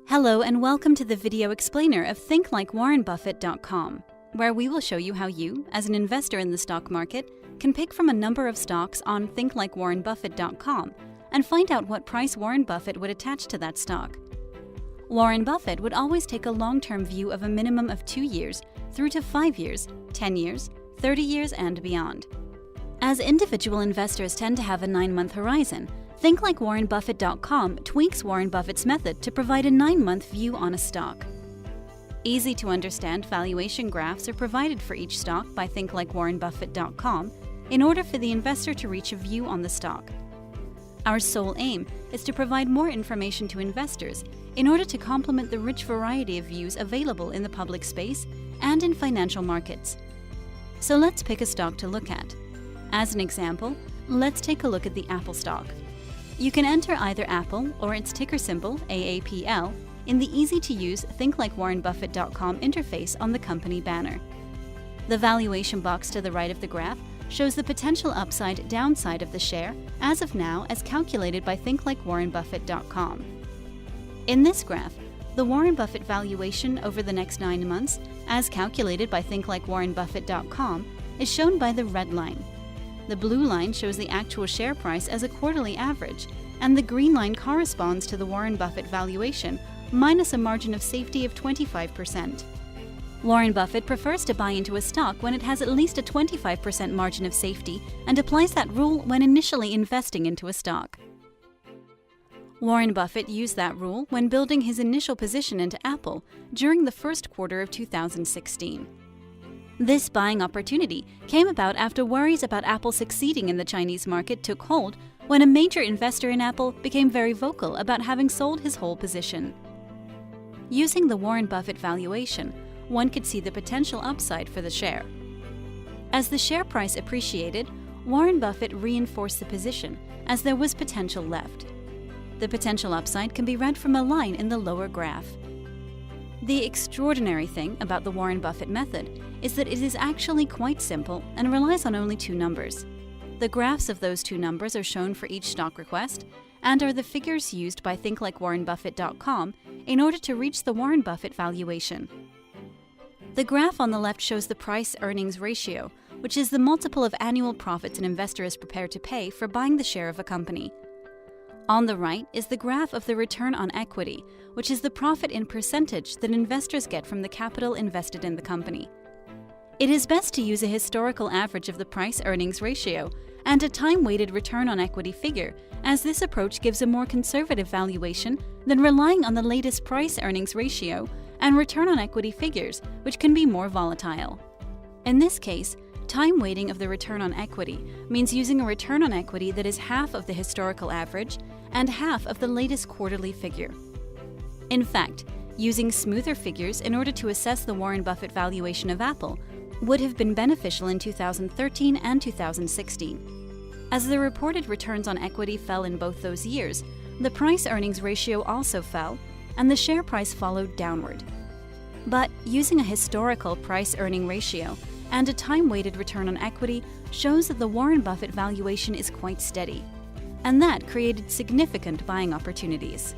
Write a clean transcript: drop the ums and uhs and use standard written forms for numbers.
Hello and welcome to the video explainer of thinklikewarrenbuffett.com, where we will show you how you, as an investor in the stock market, can pick from a number of stocks on thinklikewarrenbuffett.com and find out what price Warren Buffett would attach to that stock. Warren Buffett would always take a long-term view of a minimum of 2 years through to 5 years, 10 years, 30 years, and beyond. As individual investors tend to have a 9-month horizon, thinklikewarrenbuffett.com tweaks Warren Buffett's method to provide a 9-month view on a stock. Easy-to-understand valuation graphs are provided for each stock by thinklikewarrenbuffett.com in order for the investor to reach a view on the stock. Our sole aim is to provide more information to investors in order to complement the rich variety of views available in the public space and in financial markets. So let's pick a stock to look at. As an example, let's take a look at the Apple stock. You can enter either Apple or its ticker symbol, AAPL, in the easy-to-use thinklikewarrenbuffett.com interface on the company banner. The valuation box to the right of the graph shows the potential upside-downside of the share as of now as calculated by thinklikewarrenbuffett.com. In this graph, the Warren Buffett valuation over the next 9 months, as calculated by thinklikewarrenbuffett.com, is shown by the red line. The blue line shows the actual share price as a quarterly average, and the green line corresponds to the Warren Buffett valuation minus a margin of safety of 25%. Warren Buffett prefers to buy into a stock when it has at least a 25% margin of safety and applies that rule when initially investing into a stock. Warren Buffett used that rule when building his initial position into Apple during the first quarter of 2016. This buying opportunity came about after worries about Apple succeeding in the Chinese market took hold when a major investor in Apple became very vocal about having sold his whole position. Using the Warren Buffett valuation, one could see the potential upside for the share. As the share price appreciated, Warren Buffett reinforced the position as there was potential left. The potential upside can be read from a line in the lower graph. The extraordinary thing about the Warren Buffett method is that it is actually quite simple and relies on only 2 numbers. The graphs of those 2 numbers are shown for each stock request and are the figures used by thinklikewarrenbuffett.com in order to reach the Warren Buffett valuation. The graph on the left shows the price-earnings ratio, which is the multiple of annual profits an investor is prepared to pay for buying the share of a company. On the right is the graph of the return on equity, which is the profit in percentage that investors get from the capital invested in the company. It is best to use a historical average of the price-earnings ratio and a time-weighted return on equity figure, as this approach gives a more conservative valuation than relying on the latest price-earnings ratio and return on equity figures, which can be more volatile. In this case, time weighting of the return on equity means using a return on equity that is half of the historical average and half of the latest quarterly figure. In fact, using smoother figures in order to assess the Warren Buffett valuation of Apple would have been beneficial in 2013 and 2016. As the reported returns on equity fell in both those years, the price-earnings ratio also fell, and the share price followed downward. But using a historical price-earning ratio and a time-weighted return on equity shows that the Warren Buffett valuation is quite steady, and that created significant buying opportunities.